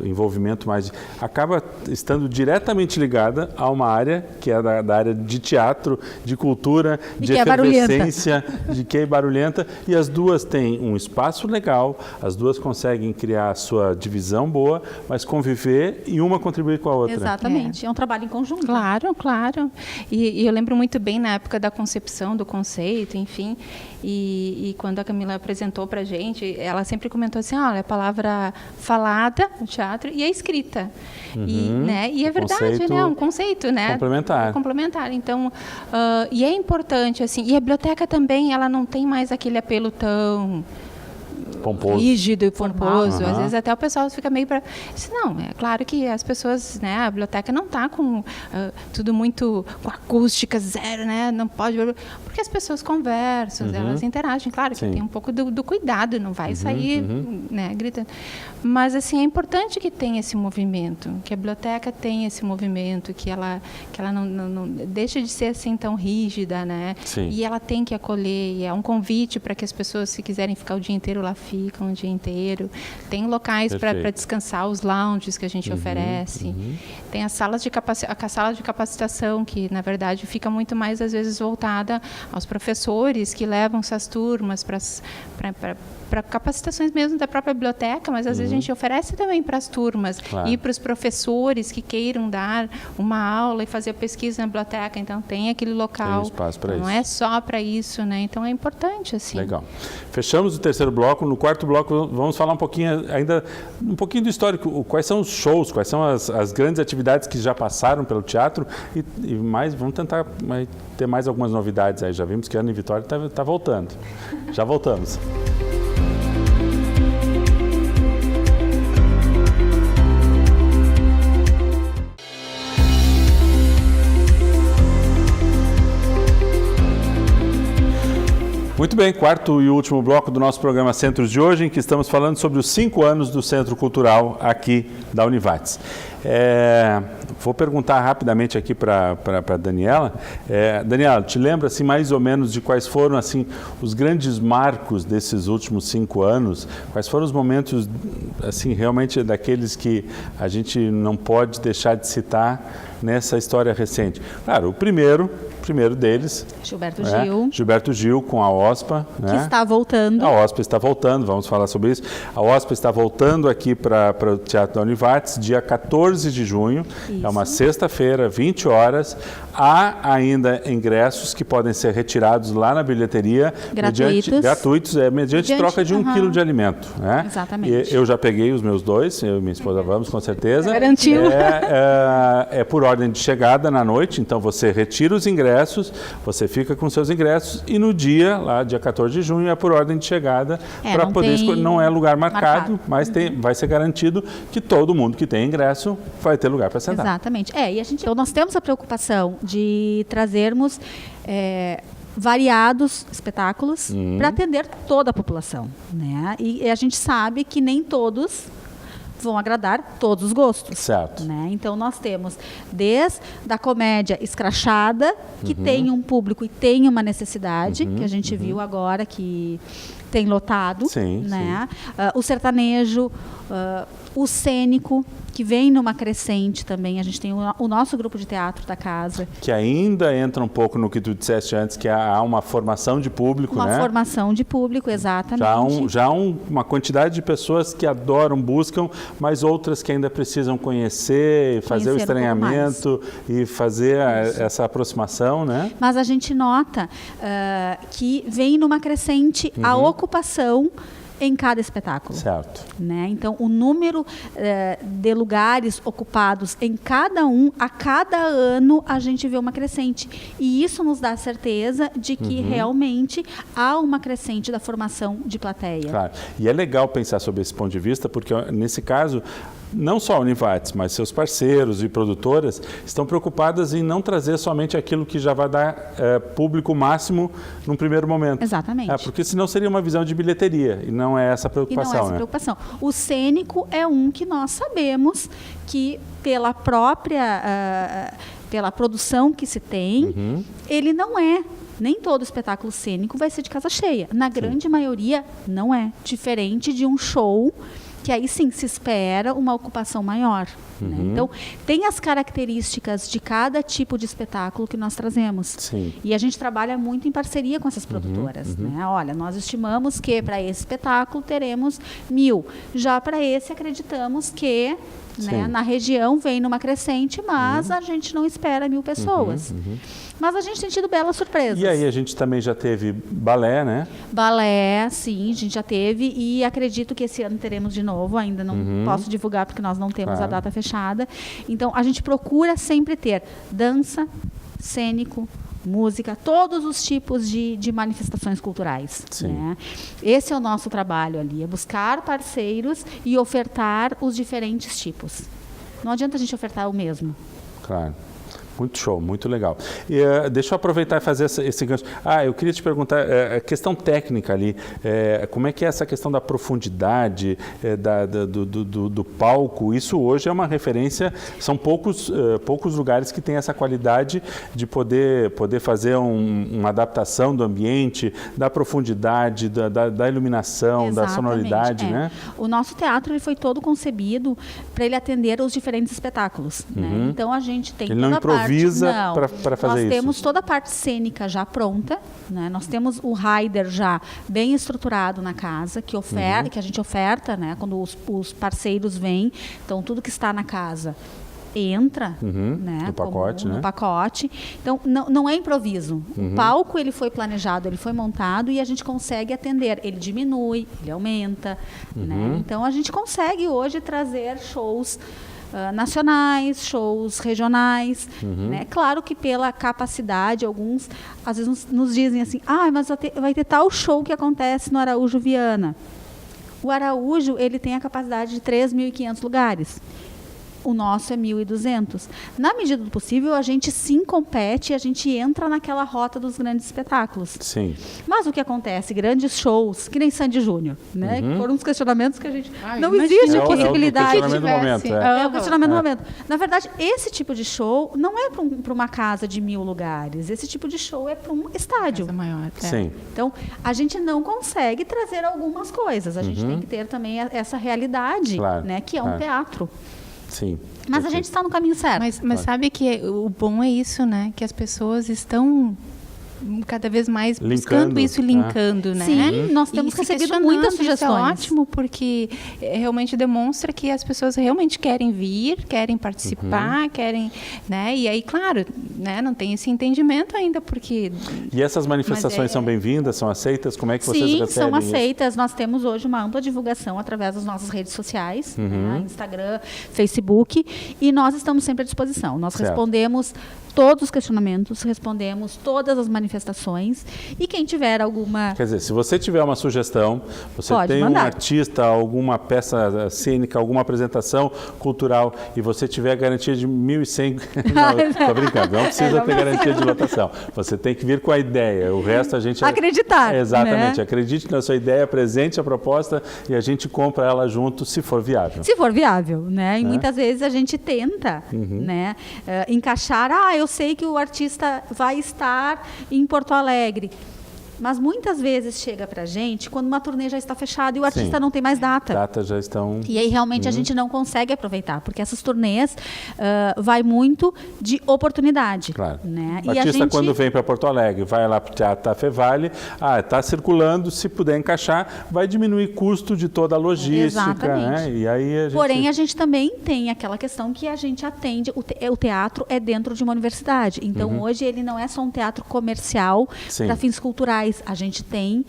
envolvimento mais... acaba estando diretamente ligada a uma área que é da área de teatro, de cultura, de efervescência, de que é barulhenta. E as duas têm um espaço legal, as duas conseguem criar a sua divisão boa, mas conviver e uma contribuir com a outra. Exatamente. É um trabalho em conjunto. Claro, claro. E eu lembro muito bem na época da concepção do conceito, enfim, e quando a Camila apresentou para a gente, ela sempre comentou assim, olha, a palavra falada no teatro e a escrita. E é verdade, né? Um conceito, né? Complementar. Então, e é importante, assim, e a biblioteca também, ela não tem mais aquele apelo tão... pomposo. Rígido e pomposo. Às vezes até o pessoal fica meio para... Não, é claro que as pessoas, né, a biblioteca não está com tudo muito com acústica zero, né? Não pode... Porque as pessoas conversam, elas interagem. Claro que tem um pouco do cuidado, não vai sair né, gritando. Mas, assim, é importante que tenha esse movimento, que a biblioteca tenha esse movimento, que ela não deixe de ser assim tão rígida, né? Sim. E ela tem que acolher, e é um convite para que as pessoas, se quiserem ficar o dia inteiro lá, ficam o dia inteiro. Tem locais para descansar, os lounges que a gente oferece. Tem as salas a sala de capacitação, que, na verdade, fica muito mais, às vezes, voltada aos professores que levam essas turmas para capacitações mesmo da própria biblioteca, mas às vezes a gente oferece também para as turmas e para os professores que queiram dar uma aula e fazer pesquisa na biblioteca. Então, tem aquele local. Tem espaço para isso. Não é só para isso, né? Então, é importante, assim. Legal. Fechamos o terceiro bloco. No quarto bloco, vamos falar um pouquinho do histórico. Quais são os shows, quais são as grandes atividades que já passaram pelo teatro e mais, vamos tentar ter mais algumas novidades aí. Já vimos que a Ana Vitória está voltando. Já voltamos. Muito bem, quarto e último bloco do nosso programa Centros de hoje, em que estamos falando sobre os 5 anos do Centro Cultural aqui da Univates. Vou perguntar rapidamente aqui para a Daniela. Daniela, te lembra assim, mais ou menos de quais foram assim, os grandes marcos desses últimos 5 anos? Quais foram os momentos assim, realmente daqueles que a gente não pode deixar de citar nessa história recente? Claro, o primeiro deles... Gilberto Gil com a OSPA. Que está voltando. A OSPA está voltando, vamos falar sobre isso. A OSPA está voltando aqui para o Teatro da Univates, dia 14 de junho. Isso. É uma sexta-feira, 20 horas. Há ainda ingressos que podem ser retirados lá na bilheteria. Gratuitos, mediante troca de 1 quilo de alimento. Né? Exatamente. Eu já peguei os meus 2, eu e minha esposa vamos, com certeza. Garantiu. É por ordem de chegada na noite, então você retira os ingressos, você fica com seus ingressos e no dia, lá dia 14 de junho, é por ordem de chegada para poder escolher. Não é lugar marcado. Mas vai ser garantido que todo mundo que tem ingresso vai ter lugar para sentar. Exatamente. Então nós temos a preocupação de trazermos variados espetáculos para atender toda a população, né? E a gente sabe que nem todos vão agradar todos os gostos. Certo. Né? Então, nós temos desde a comédia escrachada, que tem um público e tem uma necessidade, que a gente viu agora que tem lotado, né? O sertanejo, o cênico, que vem numa crescente também. A gente tem o nosso grupo de teatro da casa. Que ainda entra um pouco no que tu disseste antes, que há uma formação de público, né? Uma formação de público, exatamente. Já há uma quantidade de pessoas que adoram, buscam, mas outras que ainda precisam conhecer, fazer o estranhamento e fazer essa aproximação, né? Mas a gente nota que vem numa crescente a ocupação em cada espetáculo. Certo. Né? Então, o número de lugares ocupados em cada um, a cada ano, a gente vê uma crescente. E isso nos dá certeza de que realmente há uma crescente da formação de plateia. Claro. E é legal pensar sobre esse ponto de vista, porque nesse caso, não só a Univates, mas seus parceiros e produtoras estão preocupadas em não trazer somente aquilo que já vai dar público máximo num primeiro momento. Exatamente. Porque senão seria uma visão de bilheteria e não é essa a preocupação. E não é essa a preocupação. O cênico é um que nós sabemos que pela própria, pela produção que se tem, ele não é. Nem todo espetáculo cênico vai ser de casa cheia. Na grande maioria, não é. Diferente de um show que aí sim se espera uma ocupação maior. Né? Então, tem as características de cada tipo de espetáculo que nós trazemos. Sim. E a gente trabalha muito em parceria com essas produtoras. Né? Olha, nós estimamos que para esse espetáculo teremos 1.000. Já para esse acreditamos que né, na região vem numa crescente, mas a gente não espera 1.000 pessoas. Mas a gente tem tido belas surpresas. E aí a gente também já teve balé, né? Balé, sim, a gente já teve e acredito que esse ano teremos de novo, ainda não posso divulgar porque nós não temos a data fechada. Então, a gente procura sempre ter dança, cênico, música, todos os tipos de manifestações culturais. Né? Esse é o nosso trabalho ali, é buscar parceiros e ofertar os diferentes tipos. Não adianta a gente ofertar o mesmo. Claro. Muito show, muito legal. E, deixa eu aproveitar e fazer esse gancho. Eu queria te perguntar, a questão técnica ali, como é que é essa questão da profundidade do palco? Isso hoje é uma referência, são poucos lugares que têm essa qualidade de poder fazer uma adaptação do ambiente, da profundidade, da iluminação, da sonoridade, né? O nosso teatro ele foi todo concebido para ele atender aos diferentes espetáculos. Né? Então, a gente tem ele não improvisa para fazer isso. Nós temos toda a parte cênica já pronta, né? Nós temos o rider já bem estruturado na casa, que a gente oferta, né? Quando os parceiros vêm. Então, tudo que está na casa entra né? No pacote, no pacote. Então, não é improviso. O palco ele foi planejado, ele foi montado e a gente consegue atender. Ele diminui, ele aumenta. Né? Então, a gente consegue hoje trazer shows nacionais, shows regionais, né? Claro que pela capacidade, alguns às vezes nos dizem assim, mas vai ter tal show que acontece no Araújo Viana. O Araújo, ele tem a capacidade de 3.500 lugares. O nosso é 1.200. Na medida do possível, a gente sim compete, a gente entra naquela rota dos grandes espetáculos. Sim. Mas o que acontece? Grandes shows, que nem Sandy Júnior, né? Foram uns questionamentos que a gente... não existe possibilidade. É o questionamento do momento. É o questionamento do momento. Na verdade, esse tipo de show não é para uma casa de 1.000 lugares. Esse tipo de show é para um estádio. Casa maior. Sim. Então, a gente não consegue trazer algumas coisas. A gente tem que ter também essa realidade, né? Que é um teatro. Sim. Mas a gente está no caminho certo. Mas sabe que o bom é isso, né? Que as pessoas estão cada vez mais buscando isso e linkando, né? Sim, nós temos recebido muitas sugestões. Isso é ótimo, porque realmente demonstra que as pessoas realmente querem vir, querem participar, querem, né? E aí, claro, né? Não tem esse entendimento ainda, porque... E essas manifestações são bem-vindas, são aceitas? Como é que vocês recebem? Sim, são aceitas. Nós temos hoje uma ampla divulgação através das nossas redes sociais, né? Instagram, Facebook, e nós estamos sempre à disposição. Nós respondemos todos os questionamentos, respondemos todas as manifestações, e quem tiver alguma... Quer dizer, se você tiver uma sugestão, você Pode tem mandar. um artista, alguma peça cênica, alguma apresentação cultural, e você tiver a garantia de 1.100... Não, estou brincando, não precisa ter garantia de lotação. Você tem que vir com a ideia, o resto a gente... Acreditar. Exatamente, né? Acredite na sua ideia, apresente a proposta e a gente compra ela junto, se for viável. Se for viável, né? E muitas vezes a gente tenta, né, encaixar, eu sei que o artista vai estar em Porto Alegre. Mas muitas vezes chega pra gente quando uma turnê já está fechada e o artista não tem mais data. Datas já estão... E aí realmente a gente não consegue aproveitar, porque essas turnês vai muito de oportunidade. Claro. Né? O artista, quando vem para Porto Alegre, vai lá para o Teatro Tafevale, está circulando, se puder encaixar, vai diminuir custo de toda a logística. Né? E aí a gente... Porém, a gente também tem aquela questão que a gente atende, o teatro é dentro de uma universidade. Então, hoje, ele não é só um teatro comercial para fins culturais. A gente tem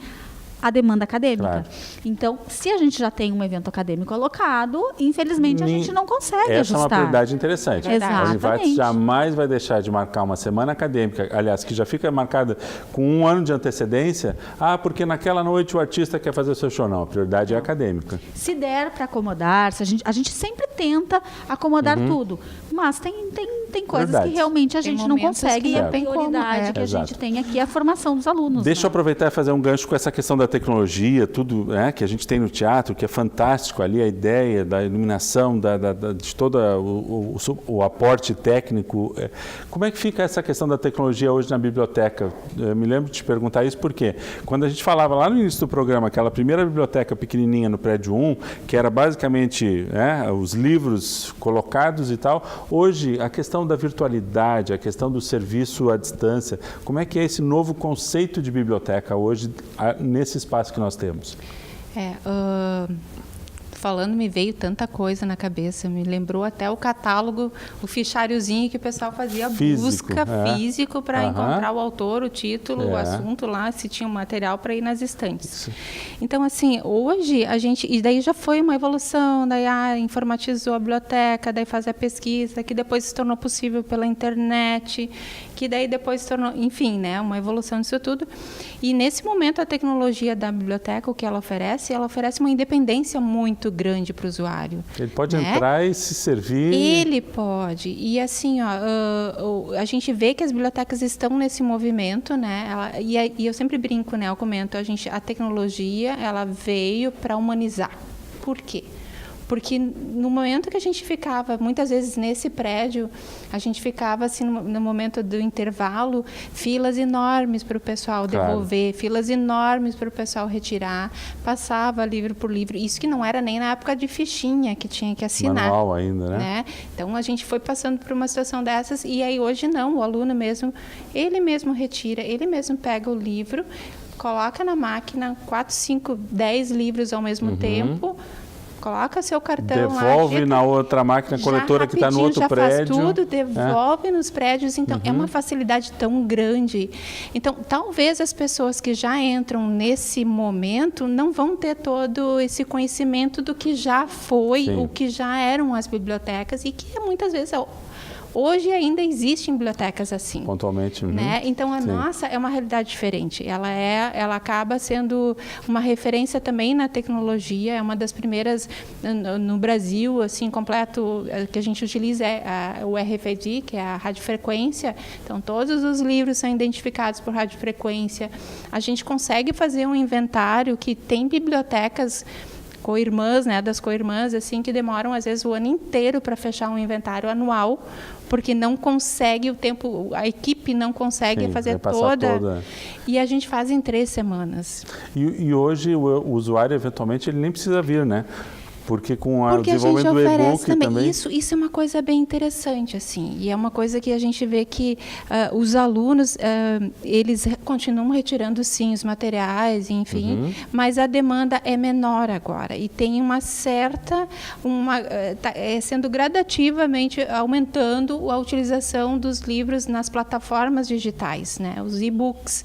a demanda acadêmica. Claro. Então, se a gente já tem um evento acadêmico alocado, infelizmente a gente não consegue Essa ajustar. é uma prioridade interessante. Exatamente. A Univates jamais vai deixar de marcar uma semana acadêmica, aliás, que já fica marcada com 1 ano de antecedência, porque naquela noite o artista quer fazer o seu show. Não, a prioridade é acadêmica. Se der para acomodar, a gente sempre tenta acomodar tudo, mas tem coisas que realmente a gente não consegue, e a prioridade que a gente tem aqui é a formação dos alunos. Deixa eu aproveitar e fazer um gancho com essa questão da tecnologia, tudo que a gente tem no teatro, que é fantástico ali, a ideia da iluminação, de todo o aporte técnico. Como é que fica essa questão da tecnologia hoje na biblioteca? Eu me lembro de te perguntar isso porque quando a gente falava lá no início do programa, aquela primeira biblioteca pequenininha no prédio 1, que era basicamente os livros colocados e tal, hoje a questão da virtualidade, a questão do serviço à distância, como é que é esse novo conceito de biblioteca hoje nesse espaço que nós temos? Falando, me veio tanta coisa na cabeça, me lembrou até o catálogo, o fichariozinho que o pessoal fazia busca físico para encontrar o autor, o título, o assunto lá, se tinha um material para ir nas estantes. Isso. Então, assim, hoje a gente, e daí já foi uma evolução, daí informatizou a biblioteca, daí faz a pesquisa, que depois se tornou possível pela internet, que daí depois se tornou, enfim, né, uma evolução disso tudo. E nesse momento a tecnologia da biblioteca, o que ela oferece uma independência muito grande para o usuário. Ele pode entrar e se servir. Ele pode. E assim, a gente vê que as bibliotecas estão nesse movimento, né? E eu sempre brinco, né? Eu comento, a tecnologia, ela veio para humanizar. Por quê? Porque no momento que a gente ficava, muitas vezes nesse prédio, a gente ficava assim, no momento do intervalo, filas enormes para o pessoal devolver, filas enormes para o pessoal retirar, passava livro por livro. Isso que não era nem na época de fichinha, que tinha que assinar. Manual ainda, né? Então, a gente foi passando por uma situação dessas, e aí hoje não, o aluno mesmo, ele mesmo retira, ele mesmo pega o livro, coloca na máquina 4, 5, 10 livros ao mesmo tempo, coloca seu cartão devolve lá, na outra máquina coletora que está no outro prédio. Faz tudo, devolve nos prédios. Então, é uma facilidade tão grande. Então, talvez as pessoas que já entram nesse momento não vão ter todo esse conhecimento do que já foi, o que já eram as bibliotecas, e que muitas vezes... Hoje ainda existem bibliotecas assim. Pontualmente. Né? Então, a nossa é uma realidade diferente. Ela acaba sendo uma referência também na tecnologia. É uma das primeiras no Brasil, assim, completo, que a gente utiliza o RFID, que é a radiofrequência. Então, todos os livros são identificados por radiofrequência. A gente consegue fazer um inventário que tem bibliotecas co-irmãs, né, das co-irmãs, assim, que demoram às vezes o ano inteiro para fechar um inventário anual, porque não consegue o tempo, a equipe não consegue fazer toda. E a gente faz em 3 semanas. E hoje o usuário, eventualmente, ele nem precisa vir, né? Porque com o Porque desenvolvimento do e-book também... Isso é uma coisa bem interessante, assim. E é uma coisa que a gente vê que os alunos, eles continuam retirando, sim, os materiais, enfim, mas a demanda é menor agora. E tem uma certa... sendo gradativamente aumentando a utilização dos livros nas plataformas digitais, né? Os e-books.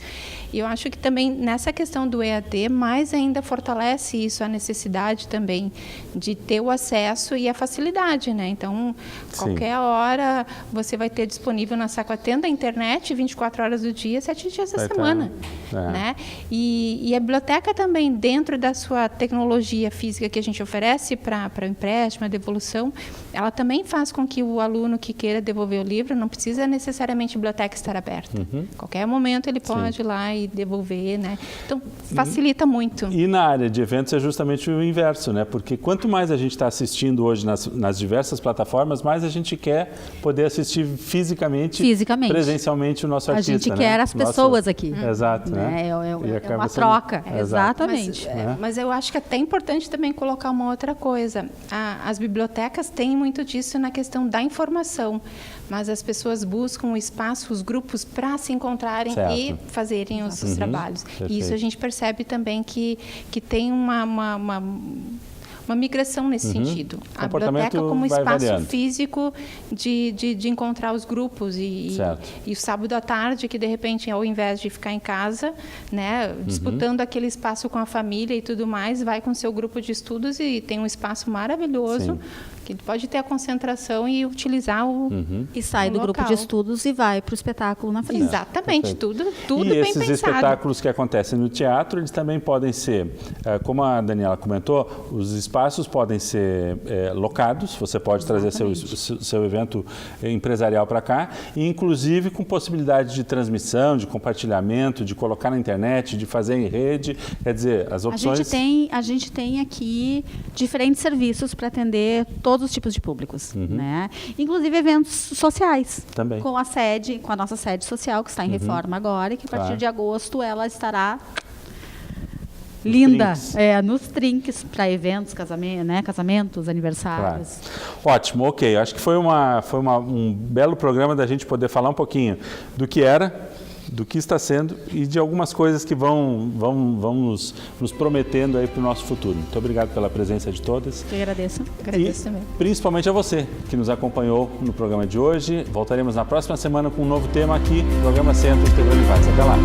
E eu acho que também nessa questão do EAD, mais ainda fortalece isso, a necessidade também de ter o acesso e a facilidade, né? Então, qualquer hora você vai ter disponível na Saco, tendo a internet 24 horas do dia, 7 dias da semana, né? E a biblioteca também, dentro da sua tecnologia física que a gente oferece para o empréstimo, a devolução, ela também faz com que o aluno que queira devolver o livro não precisa necessariamente a biblioteca estar aberta. Qualquer momento ele pode ir lá e devolver, né? Então, facilita muito. E na área de eventos é justamente o inverso, né? Porque quanto mais a gente está assistindo hoje nas diversas plataformas, mais a gente quer poder assistir fisicamente. Presencialmente o nosso artista. A gente quer as pessoas aqui. Exato, né? É uma troca. Exatamente. Mas eu acho que é até importante também colocar uma outra coisa. As bibliotecas têm muito disso na questão da informação, mas as pessoas buscam o espaço, os grupos, para se encontrarem e fazerem os trabalhos. E isso a gente percebe também que tem uma migração nesse sentido. A biblioteca como espaço físico de encontrar os grupos e o sábado à tarde, que de repente, ao invés de ficar em casa, né, disputando aquele espaço com a família e tudo mais, vai com o seu grupo de estudos e tem um espaço maravilhoso que pode ter a concentração e utilizar e sai do grupo de estudos e vai para o espetáculo na frente. Exatamente, tudo e bem esses pensado. espetáculos que acontecem no teatro, eles também podem ser, como a Daniela comentou, os espaços podem ser locados, você pode trazer seu evento empresarial para cá, e inclusive com possibilidade de transmissão, de compartilhamento, de colocar na internet, de fazer em rede, quer dizer, as opções... A gente tem aqui diferentes serviços para atender todos os tipos de públicos, né? Inclusive eventos sociais. Também. Com a nossa sede social, que está em reforma agora, e que a partir de agosto ela estará linda, nos trinques para eventos, casamentos, aniversários. Ótimo, ok. Acho que foi um belo programa da gente poder falar um pouquinho do que era, do que está sendo e de algumas coisas que vão nos prometendo aí para o nosso futuro. Muito obrigado pela presença de todas. Eu agradeço. Agradeço também. Principalmente a você que nos acompanhou no programa de hoje. Voltaremos na próxima semana com um novo tema aqui no programa Centro de TV Univates. Até lá.